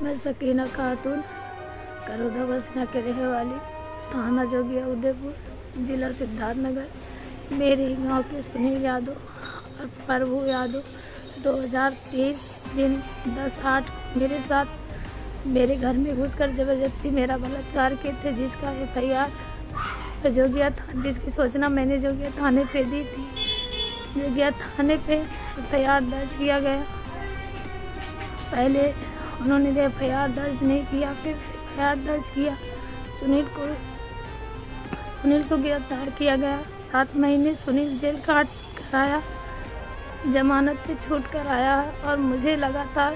मैं सकीना खातून करोदा बसना के रहने वाली, थाना जोगिया उदयपुर, जिला सिद्धार्थनगर। मेरे ही गांव के सुनील यादव और प्रभु यादव 2023 दिन 10/8 मेरे साथ मेरे घर में घुसकर जबरदस्ती मेरा बलात्कार किए थे, जिसका FIR जोगिया था, जिसकी सूचना मैंने जोगिया थाने पे दी थी। जोगिया थाने पे FIR दर्ज किया गया। पहले उन्होंने FIR दर्ज नहीं किया, फिर FIR दर्ज किया। सुनील को गिरफ्तार किया गया। 7 महीने सुनील जेल काट कर आया, जमानत पे छूट कर आया और मुझे लगातार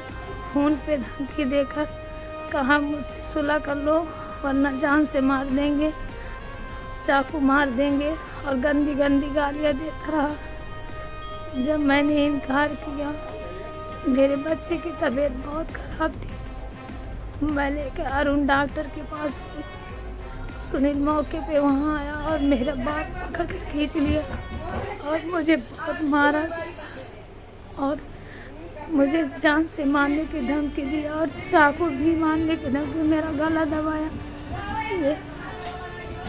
फ़ोन पे धमकी देकर कहा मुझसे सुलह कर लो वरना जान से मार देंगे, चाकू मार देंगे और गंदी गंदी गालियाँ देता रहा। जब मैंने इनकार किया, मेरे बच्चे की तबीयत बहुत ख़राब थी, मैं लेकर अरुण डॉक्टर के पास गई। सुनील मौके पे वहाँ आया और मेरा बात पकड़ कर खींच लिया और मुझे बहुत मारा और मुझे जान से मारने की धमकी दी और चाकू भी मारने की धमकी, मेरा गला दबाया। ये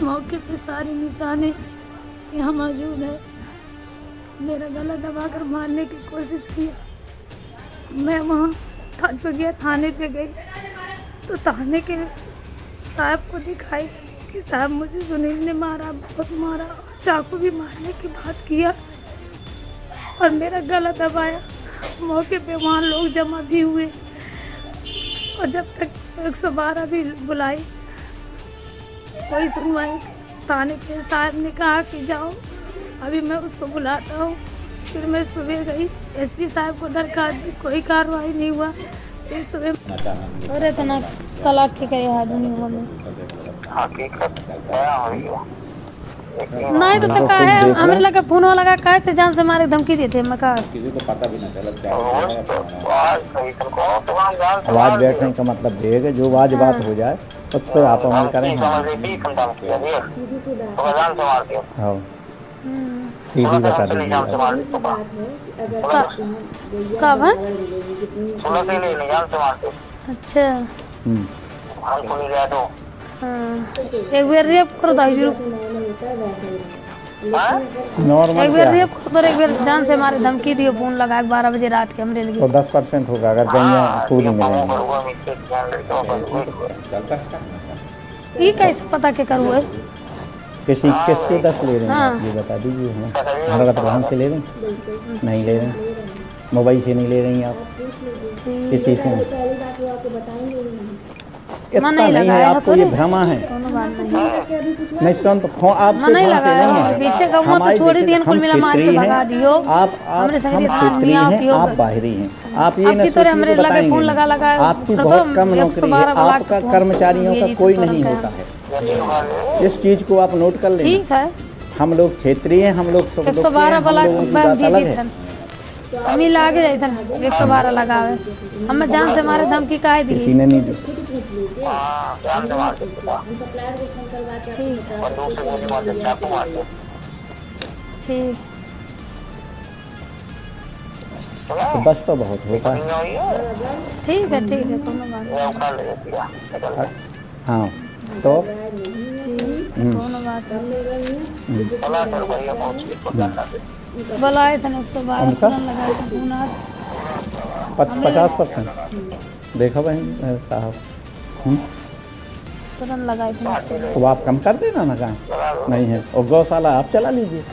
मौके पे सारी निशाने यहाँ मौजूद है। मेरा गला दबाकर मारने की कोशिश की। मैं वहाँ जोगिया थाने पे गई तो थाने के साहब को दिखाई कि साहब मुझे सुनील ने मारा, बहुत मारा, चाकू भी मारने की बात किया और मेरा गला दबाया। मौके पे वहाँ लोग जमा भी हुए और जब तक 112 भी बुलाई, कोई सुनवाई। थाने के साहब ने कहा कि जाओ, अभी मैं उसको बुलाता हूँ। फिर मैं सुबह गई, SP साहब को दरखास्त दी, कोई कार्रवाई नहीं हुआ। फिर सुबह अरे तना कलाक के करे आदमी हुआ में नहीं तो क्या है, हमें लगा फोन लगा कहे थे जान से मारे धमकी देते। मैं कहा किसी को पता भी ना चला। आवाज बैठने का मतलब ये है कि जो आज बात हो जाए उस पर आप अमल करें। हाँ सीधी बता दीजिए कब है? अच्छा एक बार रेप करो तो एक बार रेप करो, एक बार जान से हमारे धमकी दियो, फोन लगा 12 बजे रात के हमरे लिए। तो 10% होगा अगर गैया पूरी मिलेंगे। ये कैसे पता के करूँ है? किससे 10 ले रहे हैं? हाँ। ये बता दीजिए। हमारा तो हमसे ले रहे हैं? नहीं ले रहे हैं। मोबाइल से नहीं ले रही आप? किसी से इतना नहीं है आपको, ये भ्रमा है। नहीं सुन तो आपसे नहीं है। पीछे का वो तो छोड़ दिया, कुल मिला मार के भगा दियो। आप हम क्षेत्रीय हैं, आप बाहरी हैं। आप ये न सोचिए बताएंगे। आपकी बहुत कम नौकरी है, आपका कर्मचारियों का कोई नहीं होता है। इस चीज को आप नोट कर लें। ठीक है, हम लोग क्षेत्रीय हैं, हम लोग 112 अलग है। मिल आगे जाए था 112 लगावे, हमें जान से मारे धमकी काहे दी? किसी ने नहीं दी। ठीक तो बस तो बहुत होता है। ठीक है कोनो बात। हाँ तो कोनो बात बुलाए थे 112 50% देखा बहन साहब। तुरंत लगाए थे। तो आप कम कर देना ना कहाँ नहीं है। और गौशाला आप चला लीजिए।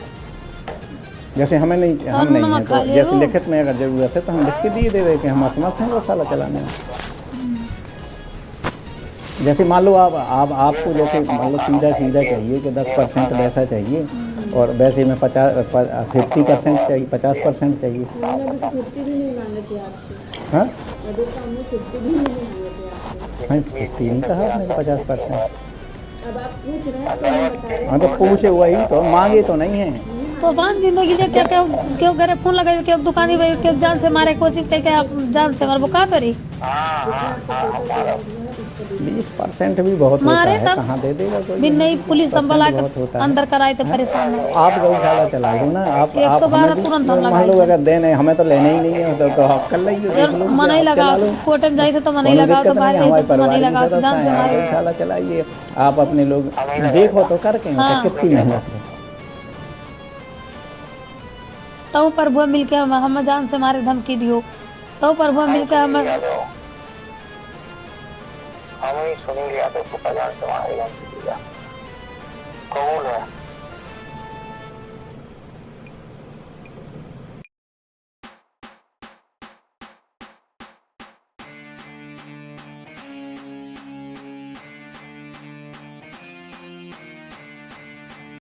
जैसे हमें नहीं, हम नहीं है तो जैसे लिखित में अगर जरूरत है तो हम लिख के दिए दे कि हम असमर्थ हैं गौशाला चलाने में। जैसे मान लो आपको जैसे मान लो सीधा चाहिए कि 10% वैसा चाहिए और वैसे में 50% चाहिए, 50% चाहिए। हाँ 50 नहीं कहा आपने, 50%। हाँ तो पूछे वही तो, मांगे तो नहीं है। तो बांध जिंदगी जब क्या क्यों घरे फोन लगाए, क्यों दुकानी भाई क्यों जान से मारे कोशिश करके आप जान से मारे, वो कहाँ पर ही 20% भी बहुत होता है, कहाँ दे देगा कोई। नहीं पुलिस संभाला अंदर कराए तो परेशान है। आप गौशाला चला दो ना, आप 112 तुरंत हम मान लो अगर देने हमें तो लेने ही नहीं है तो आप कर लीजिए, मना ही लगा कोर्ट में जाए थे तो मना ही लगा, तो बाहर हमारे तो मना ही लगा, परिवार गौशाला चलाइए आप अपने लोग देखो तो करके कितनी मेहनत है। तो प्रभु मिलके हम जान से मारे धमकी दियो, तो प्रभु मिलके हम सुनील यादव को जान से मारे धमकी दिया कौन है।